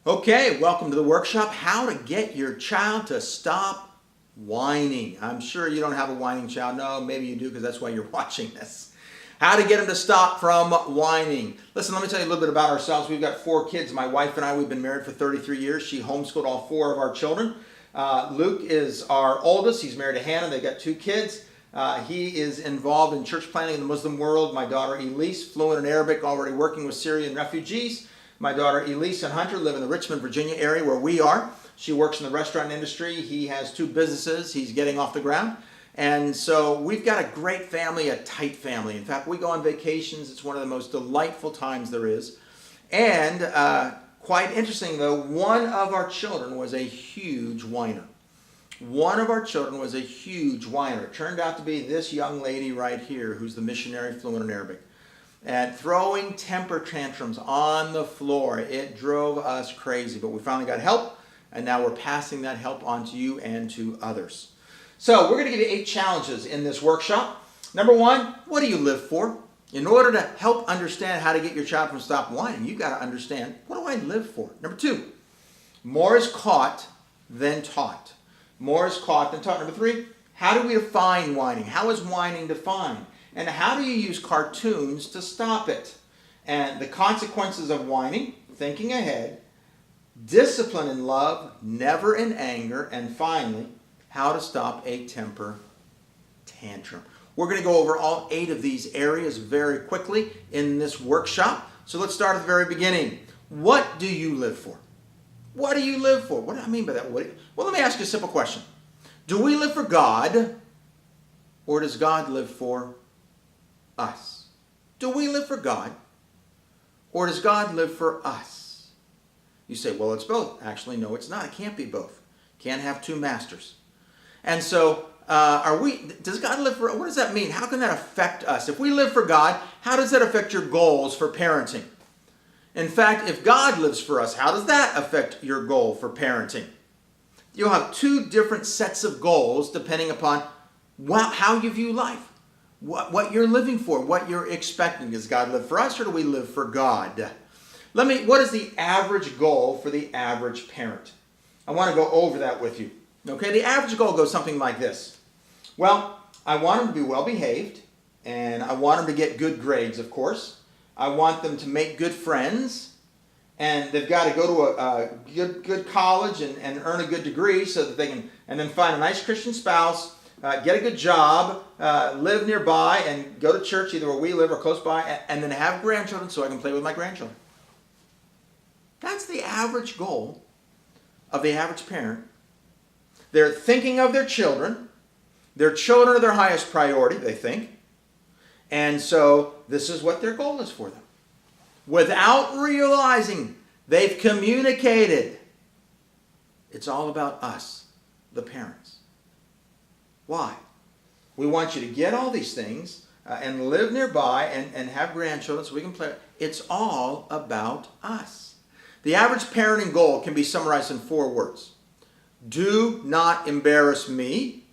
Okay, welcome to the workshop, how to get your child to stop whining. I'm sure you don't have a whining child. No, maybe you do because that's why you're watching this. How to get them to stop from whining. Listen, let me tell you a little bit about ourselves. We've got 4 kids. My wife and I, we've been married for 33 years. She homeschooled all 4 of our children. Luke is our oldest. He's married to Hannah. They've got 2 kids. He is involved in church planting in the Muslim world. My daughter Elise, fluent in Arabic, already working with Syrian refugees. My daughter Elise and Hunter live in the Richmond, Virginia area where we are. She works in the restaurant industry. He has 2 businesses. He's getting off the ground. And so we've got a great family, a tight family. In fact, we go on vacations. It's one of the most delightful times there is. And quite interesting though, one of our children was a huge whiner. One of our children was a huge whiner. It turned out to be this young lady right here who's the missionary fluent in Arabic. And throwing temper tantrums on the floor. It drove us crazy, but we finally got help, and now we're passing that help on to you and to others. So we're going to give you 8 challenges in this workshop. Number 1, what do you live for? In order to help understand how to get your child from stop whining, you've got to understand, what do I live for? Number 2, more is caught than taught. More is caught than taught. Number 3, how do we define whining? How is whining defined? And how do you use cartoons to stop it? And the consequences of whining, thinking ahead, discipline in love, never in anger, and finally, how to stop a temper tantrum. We're going to go over all 8 of these areas very quickly in this workshop. So let's start at the very beginning. What do you live for? What do you live for? What do I mean by that? Well, let me ask you a simple question. Do we live for God, or does God live for us? Do we live for God, or does God live for us? You say, well, it's both. Actually, no, it's not. It can't be both. Can't have 2 masters. And so, does God live for, what does that mean? How can that affect us? If we live for God, how does that affect your goals for parenting? In fact, if God lives for us, how does that affect your goal for parenting? You'll have 2 different sets of goals depending upon how you view life. What you're living for, what you're expecting. Does God live for us, or do we live for God? What is the average goal for the average parent? I want to go over that with you. Okay, the average goal goes something like this. Well, I want them to be well behaved, and I want them to get good grades, of course. I want them to make good friends, and they've got to go to a good college and earn a good degree so that they can, and then find a nice Christian spouse, get a good job, live nearby, and go to church either where we live or close by, and then have grandchildren so I can play with my grandchildren. That's the average goal of the average parent. They're thinking of their children. Their children are their highest priority, they think. And so this is what their goal is for them. Without realizing they've communicated. It's all about us, the parents. Why? We want you to get all these things and live nearby and have grandchildren so we can play. It's all about us. The average parenting goal can be summarized in 4 words. Do not embarrass me,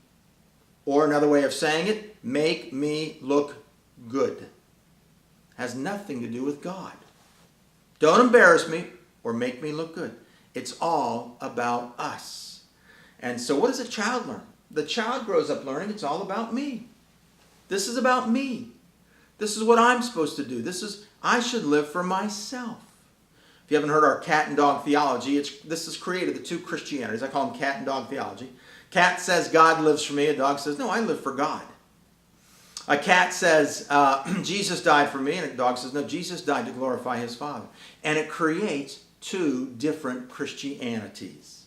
or another way of saying it, make me look good. Has nothing to do with God. Don't embarrass me or make me look good. It's all about us. And so what does a child learn? The child grows up learning it's all about me. This is about me. This is what I'm supposed to do. I should live for myself. If you haven't heard our cat and dog theology, this has created the 2 Christianities. I call them cat and dog theology. Cat says God lives for me. A dog says, no, I live for God. A cat says, Jesus died for me. And a dog says, no, Jesus died to glorify his Father. And it creates 2 different Christianities.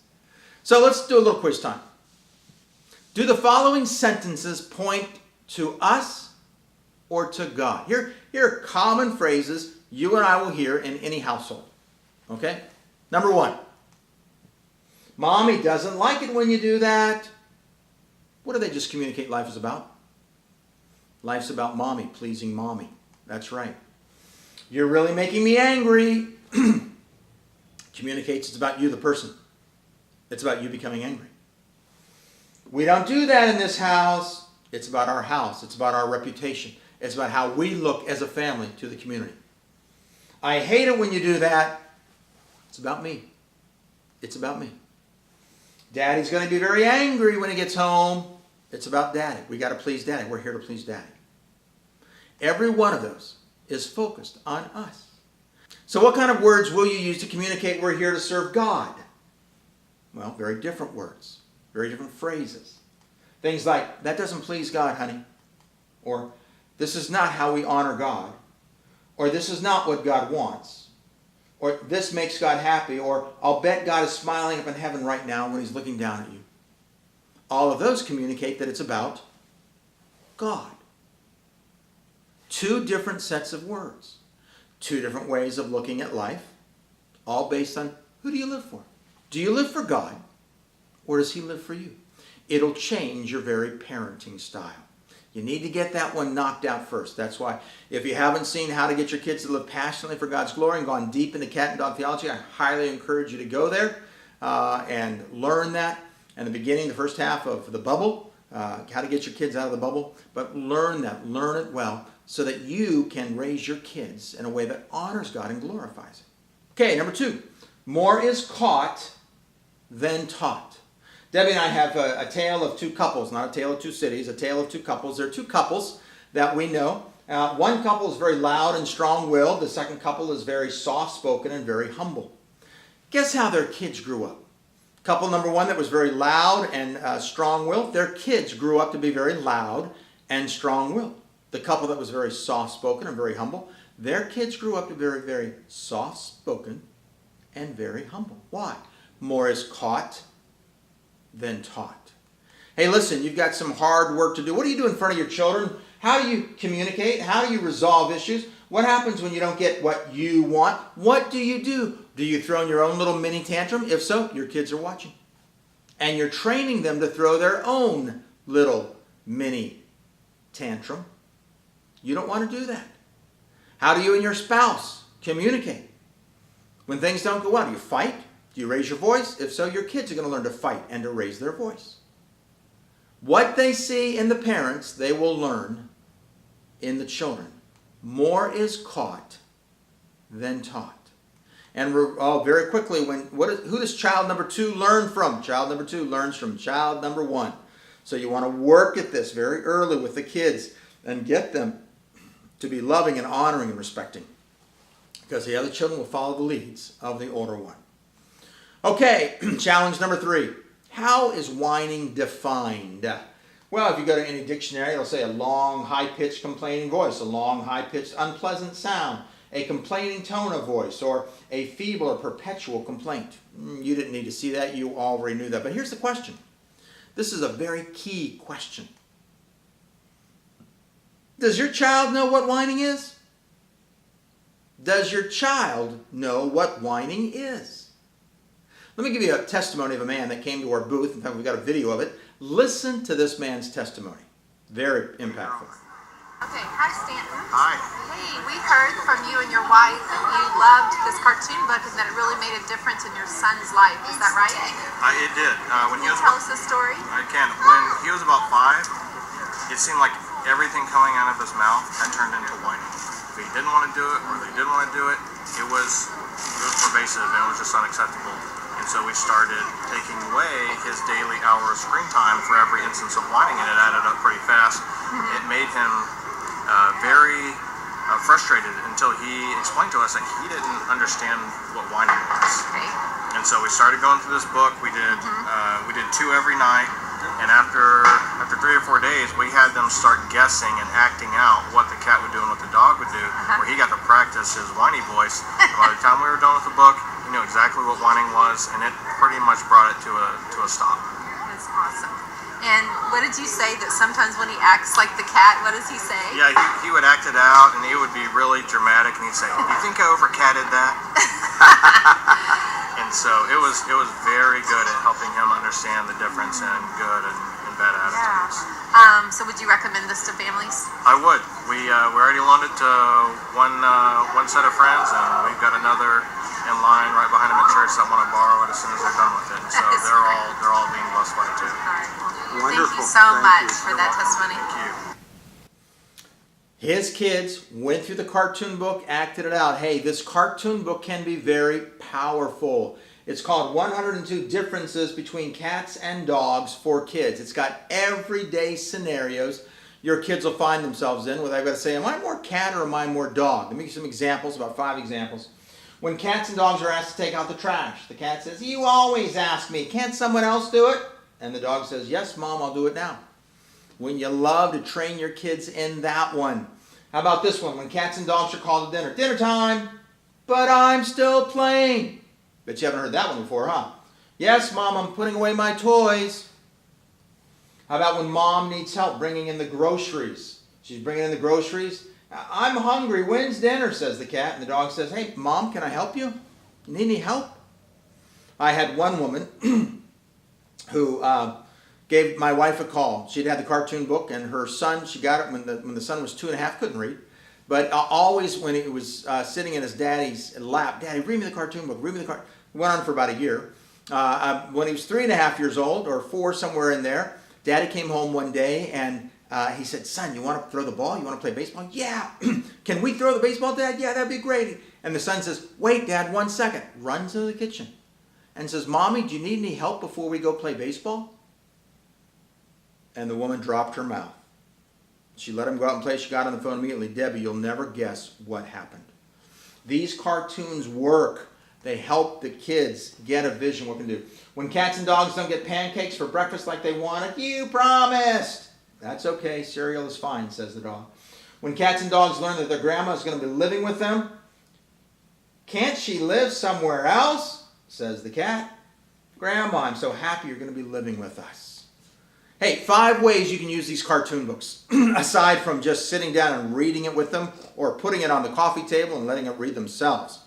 So let's do a little quiz time. Do the following sentences point to us or to God? Here are common phrases you and I will hear in any household. Okay? Number 1. Mommy doesn't like it when you do that. What do they just communicate life is about? Life's about mommy, pleasing mommy. That's right. You're really making me angry. Communicates it's about you, the person. It's about you becoming angry. We don't do that in this house. It's about our house. It's about our reputation. It's about how we look as a family to the community. I hate it when you do that. It's about me. It's about me. Daddy's going to be very angry when he gets home. It's about Daddy. We got to please Daddy. We're here to please Daddy. Every one of those is focused on us. So what kind of words will you use to communicate we're here to serve God? Well, very different words, very different phrases. Things like, that doesn't please God, honey. Or, this is not how we honor God. Or, this is not what God wants. Or, this makes God happy. Or, I'll bet God is smiling up in heaven right now when he's looking down at you. All of those communicate that it's about God. Two different sets of words. Two different ways of looking at life. All based on, who do you live for? Do you live for God? Or does he live for you? It'll change your very parenting style. You need to get that one knocked out first. That's why if you haven't seen How to Get Your Kids to Live Passionately for God's Glory and gone deep into cat and dog theology, I highly encourage you to go there and learn that. In the beginning, the first half of the bubble, how to get your kids out of the bubble. But learn that, learn it well, so that you can raise your kids in a way that honors God and glorifies it. Okay, number 2. More is caught than taught. Debbie and I have a tale of two couples, not a tale of two cities, a tale of two couples. There are two couples that we know. One couple is very loud and strong-willed. The second couple is very soft-spoken and very humble. Guess how their kids grew up? Couple number 1 that was very loud and strong-willed, their kids grew up to be very loud and strong-willed. The couple that was very soft-spoken and very humble, their kids grew up to be very, very soft-spoken and very humble. Why? More is caught than taught. Hey, listen, you've got some hard work to do. What do you do in front of your children? How do you communicate? How do you resolve issues? What happens when you don't get what you want? What do you do? Do you throw in your own little mini tantrum? If so, your kids are watching. And you're training them to throw their own little mini tantrum. You don't want to do that. How do you and your spouse communicate? When things don't go well, do you fight? Do you raise your voice? If so, your kids are going to learn to fight and to raise their voice. What they see in the parents, they will learn in the children. More is caught than taught. And very quickly, who does child number 2 learn from? Child number 2 learns from child number 1. So you want to work at this very early with the kids and get them to be loving and honoring and respecting. Because the other children will follow the leads of the older one. Okay, challenge number 3. How is whining defined? Well, if you go to any dictionary, it'll say a long, high-pitched complaining voice, a long, high-pitched unpleasant sound, a complaining tone of voice, or a feeble or perpetual complaint. You didn't need to see that. You already knew that. But here's the question. This is a very key question. Does your child know what whining is? Does your child know what whining is? Let me give you a testimony of a man that came to our booth. In fact, we've got a video of it. Listen to this man's testimony. Very impactful. Okay, hi Stanton. Hi. Hey, we heard from you and your wife that you loved this cartoon book and that it really made a difference in your son's life. Is that right? It did. Can you tell us the story? I can. When he was about 5, it seemed like everything coming out of his mouth had turned into whining. If he didn't want to do it or they didn't want to do it, it was pervasive and it was just unacceptable. And so we started taking away his daily hour of screen time for every instance of whining, and it added up pretty fast. It made him very frustrated until he explained to us that he didn't understand what whining was. Okay. And so we started going through this book. We did 2 every night, and after 3 or 4 days, we had them start guessing and acting out what the cat would do and what the dog would do, where he got to practice his whiny voice. And by the time we were done with the book, he knew exactly what whining was, and it pretty much brought it to a stop. That's awesome. And what did you say that sometimes when he acts like the cat, what does he say? Yeah, he would act it out, and he would be really dramatic, and he'd say, "You think I over-catted that?" And so it was very good at helping him understand the difference in good and bad attitudes. Yeah. So would you recommend this to families? I would. We already loaned it to one set of friends, and we've got another in line right behind them at church that want to borrow it as soon as they're done with it. And so they're all being blessed by it too. All right. Well, Wonderful. thank you so much for that testimony. Thank you. His kids went through the cartoon book, acted it out. Hey, this cartoon book can be very powerful. It's called 102 Differences Between Cats and Dogs for Kids. It's got everyday scenarios your kids will find themselves in where they've got to say, am I more cat or am I more dog? Let me give you some examples, about 5 examples. When cats and dogs are asked to take out the trash, the cat says, you always ask me, can't someone else do it? And the dog says, yes, Mom, I'll do it now. Wouldn't you love to train your kids in that one? How about this one? When cats and dogs are called to dinner. Dinner time, but I'm still playing. Bet you haven't heard that one before, huh? Yes, Mom, I'm putting away my toys. How about when Mom needs help bringing in the groceries? She's bringing in the groceries. I'm hungry. When's dinner, says the cat. And the dog says, hey, Mom, can I help you? You need any help? I had one woman who gave my wife a call. She'd had the cartoon book, and her son, she got it when the son was 2.5, couldn't read. But always when he was sitting in his daddy's lap, Daddy, read me the cartoon book, read me the cartoon. It went on for about a year. When he was 3.5 years old, or 4, somewhere in there, Daddy came home one day and he said, son, you want to throw the ball? You want to play baseball? Yeah. Can we throw the baseball, Dad? Yeah, that'd be great. And the son says, wait, Dad, 1 second. Runs to the kitchen and says, Mommy, do you need any help before we go play baseball? And the woman dropped her mouth. She let him go out and play. She got on the phone immediately. Debbie, you'll never guess what happened. These cartoons work. They help the kids get a vision what can do. When cats and dogs don't get pancakes for breakfast like they wanted, you promised. That's okay. Cereal is fine, says the dog. When cats and dogs learn that their grandma is going to be living with them, can't she live somewhere else, says the cat. Grandma, I'm so happy you're going to be living with us. Hey, 5 ways you can use these cartoon books, aside from just sitting down and reading it with them or putting it on the coffee table and letting it read themselves.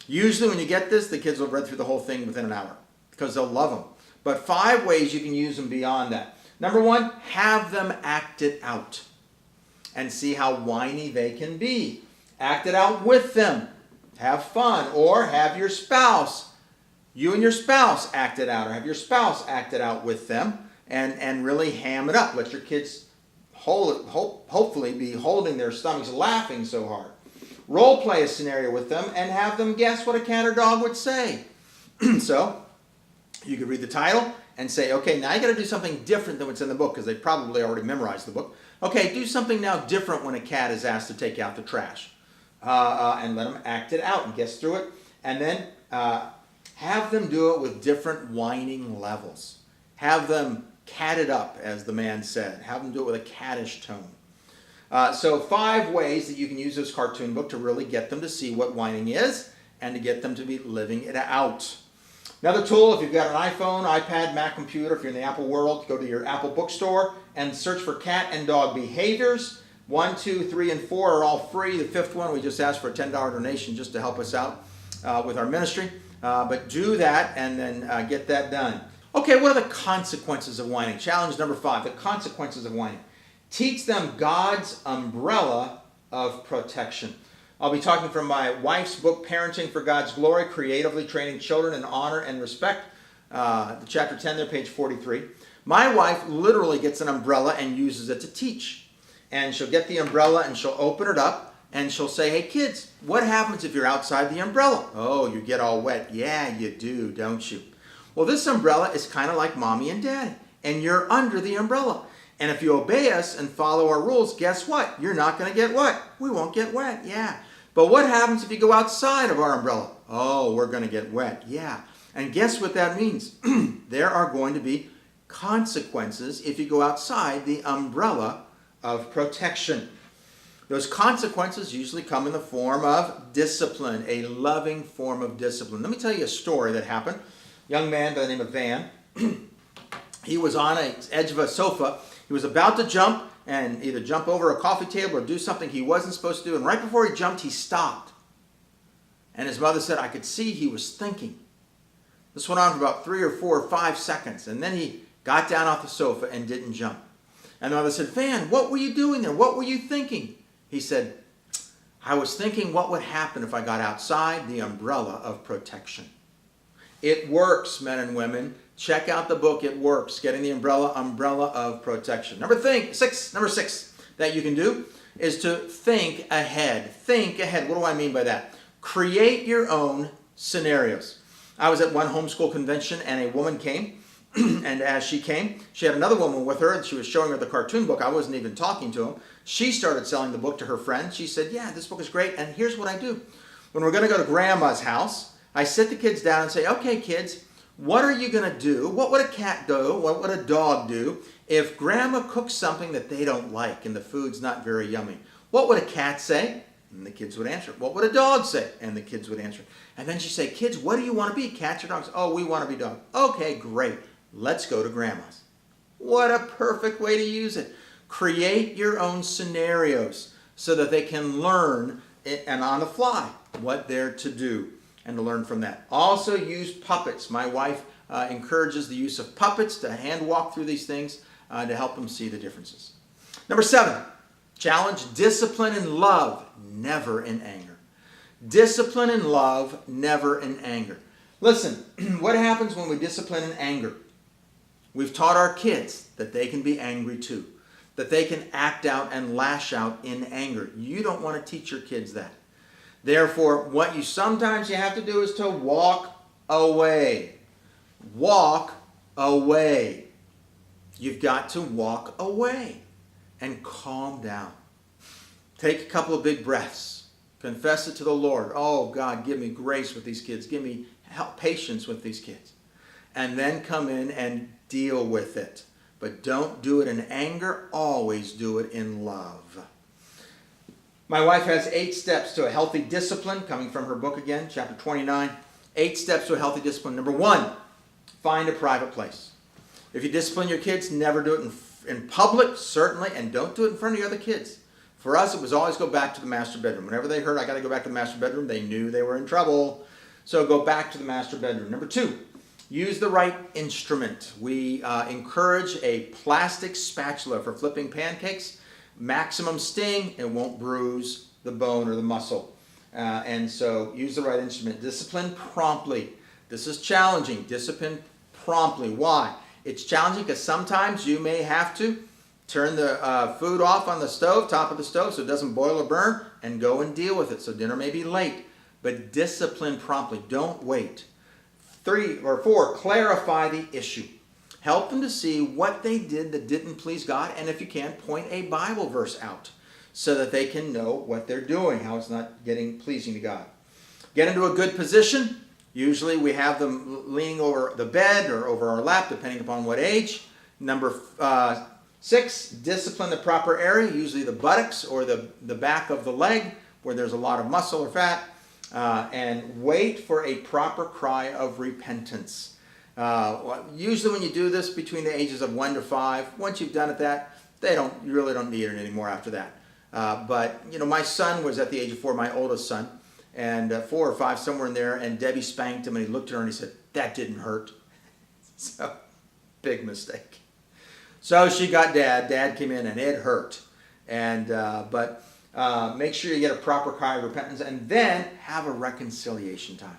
Usually when you get this, the kids will have read through the whole thing within an hour because they'll love them. But 5 ways you can use them beyond that. Number 1, have them act it out and see how whiny they can be. Act it out with them. Have fun. Or have your spouse, you and your spouse act it out, or have your spouse act it out with them. And really ham it up. Let your kids hopefully be holding their stomachs laughing so hard. Role play a scenario with them and have them guess what a cat or dog would say. So you could read the title and say, okay, now you got to do something different than what's in the book because they probably already memorized the book. Okay, do something now different when a cat is asked to take out the trash. And let them act it out and guess through it. And then have them do it with different whining levels. Have them cat it up, as the man said. Have them do it with a cattish tone. So 5 ways that you can use this cartoon book to really get them to see what whining is and to get them to be living it out. Another tool, if you've got an iPhone, iPad, Mac computer, if you're in the Apple world, go to your Apple bookstore and search for cat and dog behaviors. 1, 2, 3, and 4 are all free. The 5th one, we just asked for a $10 donation just to help us out with our ministry. But do that and then get that done. Okay, what are the consequences of whining? Challenge number 5, the consequences of whining. Teach them God's umbrella of protection. I'll be talking from my wife's book, Parenting for God's Glory, Creatively Training Children in Honor and Respect. Chapter 10 there, page 43. My wife literally gets an umbrella and uses it to teach. And she'll get the umbrella and she'll open it up and she'll say, hey kids, what happens if you're outside the umbrella? Oh, you get all wet. Yeah, you do, don't you? Well, this umbrella is kind of like Mommy and Daddy, and you're under the umbrella. And if you obey us and follow our rules, guess what? You're not going to get wet. We won't get wet, yeah. But what happens if you go outside of our umbrella? Oh, we're going to get wet, yeah. And guess what that means? There are going to be consequences if you go outside the umbrella of protection. Those consequences usually come in the form of discipline, a loving form of discipline. Let me tell you a story that happened. Young man by the name of Van. He was on the edge of a sofa. He was about to jump and either jump over a coffee table or do something he wasn't supposed to do. And right before he jumped, he stopped. And his mother said, I could see he was thinking. This went on for about 3 or 4 or 5 seconds. And then he got down off the sofa and didn't jump. And the mother said, Van, what were you doing there? What were you thinking? He said, I was thinking what would happen if I got outside the umbrella of protection. It works, men and women. Check out the book. It works. Getting the umbrella of protection. Number 6 that you can do is to think ahead. Think ahead. What do I mean by that? Create your own scenarios. I was at one homeschool convention and a woman came. And as she came, she had another woman with her and she was showing her the cartoon book. I wasn't even talking to him. She started selling the book to her friend. She said, yeah, this book is great. And here's what I do. When we're going to go to Grandma's house, I sit the kids down and say, okay, kids, what are you going to do? What would a cat do? What would a dog do if Grandma cooks something that they don't like and the food's not very yummy? What would a cat say? And the kids would answer. What would a dog say? And the kids would answer. And then she'd say, kids, what do you want to be? Cats or dogs? Oh, we want to be dogs. Okay, great. Let's go to Grandma's. What a perfect way to use it. Create your own scenarios so that they can learn and on the fly what they're to do and to learn from that. Also use puppets. My wife encourages the use of puppets to hand walk through these things to help them see the differences. Number 7, challenge discipline and love, never in anger. Discipline and love, never in anger. Listen, what happens when we discipline in anger? We've taught our kids that they can be angry too, that they can act out and lash out in anger. You don't want to teach your kids that. Therefore, what you sometimes have to do is to walk away. Walk away. You've got to walk away and calm down. Take a couple of big breaths. Confess it to the Lord. Oh, God, give me grace with these kids. Give me patience with these kids. And then come in and deal with it. But don't do it in anger. Always do it in love. My wife has 8 steps to a healthy discipline, coming from her book again, chapter 29. 8 steps to a healthy discipline. Number 1, find a private place. If you discipline your kids, never do it in public, certainly, and don't do it in front of your other kids. For us, it was always go back to the master bedroom. Whenever they heard I got to go back to the master bedroom, they knew they were in trouble. So go back to the master bedroom. Number 2, use the right instrument. We encourage a plastic spatula for flipping pancakes. Maximum sting, it won't bruise the bone or the muscle. And so use the right instrument. Discipline promptly. This is challenging. Discipline promptly. Why? It's challenging because sometimes you may have to turn the food off on the stove, top of the stove, so it doesn't boil or burn, and go and deal with it. So dinner may be late. But discipline promptly. Don't wait. 3 or 4, clarify the issue. Help them to see what they did that didn't please God, and if you can, point a Bible verse out so that they can know what they're doing, how it's not getting pleasing to God. Get into a good position. Usually we have them leaning over the bed or over our lap, depending upon what age. Number 6, discipline the proper area, usually the buttocks or the back of the leg where there's a lot of muscle or fat. And wait for a proper cry of repentance. Usually when you do this between the ages of 1 to 5, once you've done it you really don't need it anymore after that. But you know, my son was at the age of 4, my oldest son, and 4 or 5, somewhere in there, and Debbie spanked him and he looked at her and he said, that didn't hurt. So, big mistake. So she got Dad came in and it hurt. And, make sure you get a proper cry of repentance and then have a reconciliation time.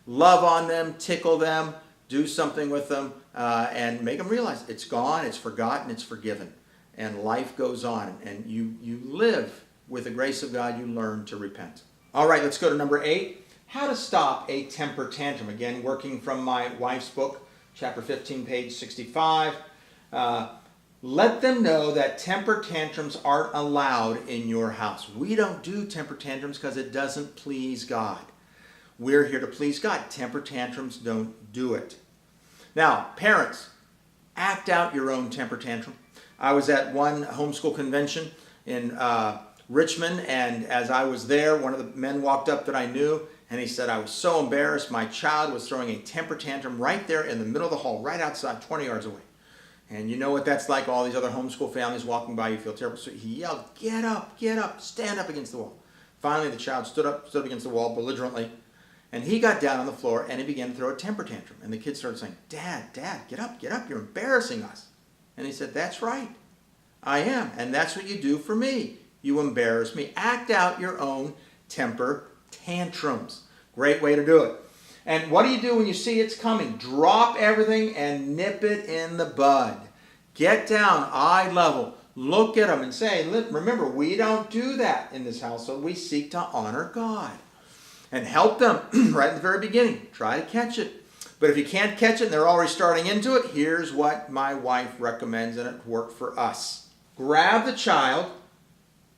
Love on them, tickle them, do something with them, and make them realize it's gone, it's forgotten, it's forgiven. And life goes on. And you live with the grace of God, you learn to repent. All right, let's go to number 8. How to stop a temper tantrum. Again, working from my wife's book, chapter 15, page 65. Let them know that temper tantrums aren't allowed in your house. We don't do temper tantrums because it doesn't please God. We're here to please God. Temper tantrums don't do it. Now, parents, act out your own temper tantrum. I was at one homeschool convention in Richmond, and as I was there, one of the men walked up that I knew, and he said, I was so embarrassed. My child was throwing a temper tantrum right there in the middle of the hall, right outside, 20 yards away. And you know what that's like, all these other homeschool families walking by, you feel terrible. So he yelled, get up, stand up against the wall. Finally, the child stood up against the wall belligerently, and he got down on the floor and he began to throw a temper tantrum. And the kids started saying, Dad, get up, you're embarrassing us. And he said, that's right, I am, and that's what you do for me. You embarrass me. Act out your own temper tantrums. Great way to do it. And what do you do when you see it's coming? Drop everything and nip it in the bud. Get down, eye level. Look at them and say, remember, we don't do that in this household. We seek to honor God. And help them right at the very beginning. Try to catch it. But if you can't catch it and they're already starting into it, here's what my wife recommends, and it worked for us. Grab the child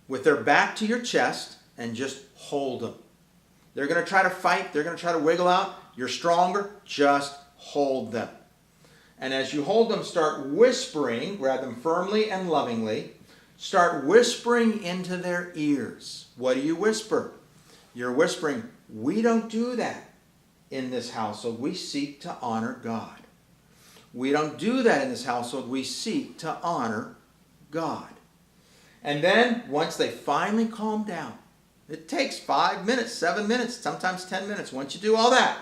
with their back to your chest and just hold them. They're going to try to fight. They're going to try to wiggle out. You're stronger. Just hold them. And as you hold them, start whispering. Grab them firmly and lovingly. Start whispering into their ears. What do you whisper? You're whispering, we don't do that in this household. We seek to honor God. We don't do that in this household. We seek to honor God. And then, once they finally calm down, it takes 5 minutes, 7 minutes, sometimes 10 minutes. Once you do all that,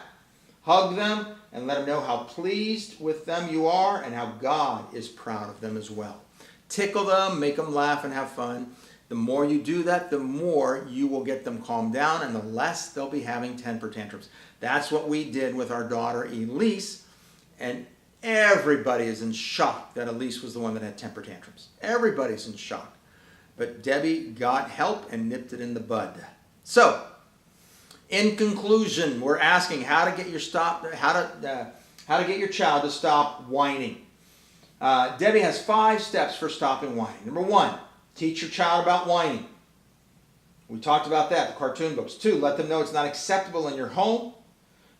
hug them and let them know how pleased with them you are and how God is proud of them as well. Tickle them, make them laugh and have fun. The more you do that, the more you will get them calmed down and the less they'll be having temper tantrums. That's what we did with our daughter Elise, and everybody is in shock that Elise was the one that had temper tantrums. Everybody's in shock. But Debbie got help and nipped it in the bud. So, in conclusion, we're asking how to get your child to stop whining. Debbie has 5 steps for stopping whining. Number 1, teach your child about whining. We talked about that, the cartoon books. 2, let them know it's not acceptable in your home.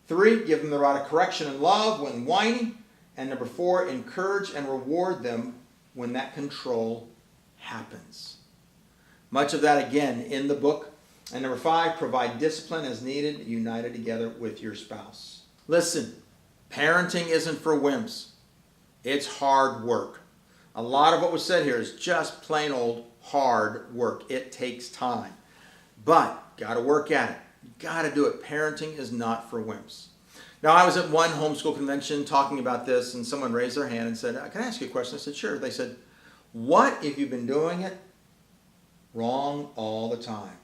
3, give them the rod of correction and love when whining. And number 4, encourage and reward them when that control happens. Much of that, again, in the book. And number 5, provide discipline as needed, united together with your spouse. Listen, parenting isn't for wimps. It's hard work. A lot of what was said here is just plain old hard work. It takes time. But, got to work at it. You got to do it. Parenting is not for wimps. Now, I was at one homeschool convention talking about this, and someone raised their hand and said, can I ask you a question? I said, sure. They said, what if you've been doing it wrong all the time?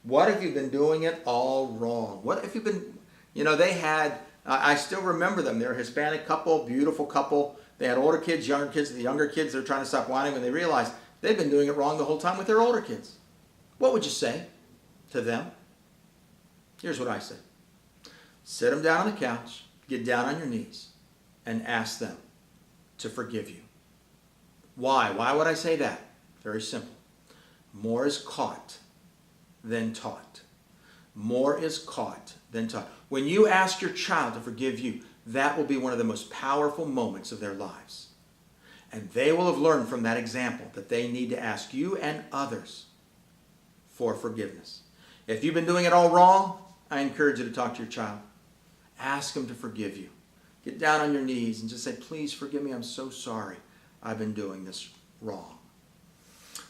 What if you've been doing it all wrong? What if you've been, they had, I still remember them. They're a Hispanic couple, beautiful couple. They had older kids, younger kids. The younger kids, they're trying to stop whining when they realized they've been doing it wrong the whole time with their older kids. What would you say to them? Here's what I say. Sit them down on the couch, get down on your knees, and ask them to forgive you. Why? Why would I say that? Very simple. More is caught than taught. More is caught than taught. When you ask your child to forgive you, that will be one of the most powerful moments of their lives. And they will have learned from that example that they need to ask you and others for forgiveness. If you've been doing it all wrong, I encourage you to talk to your child. Ask them to forgive you. Get down on your knees and just say, please forgive me, I'm so sorry. I've been doing this wrong.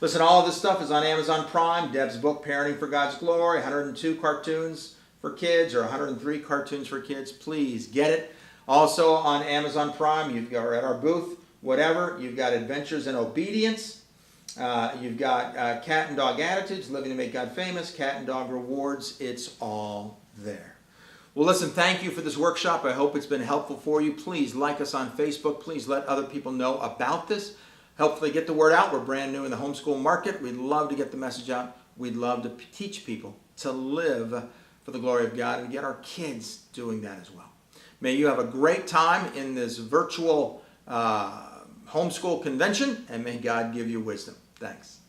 Listen, all of this stuff is on Amazon Prime. Deb's book, Parenting for God's Glory, 102 cartoons for kids or 103 cartoons for kids. Please get it. Also on Amazon Prime, you've got, or at our booth, whatever, you've got Adventures in Obedience. You've got Cat and Dog Attitudes, Living to Make God Famous, Cat and Dog Rewards. It's all there. Well, listen, thank you for this workshop. I hope it's been helpful for you. Please like us on Facebook. Please let other people know about this. Hopefully get the word out. We're brand new in the homeschool market. We'd love to get the message out. We'd love to teach people to live for the glory of God and get our kids doing that as well. May you have a great time in this virtual homeschool convention, and may God give you wisdom. Thanks.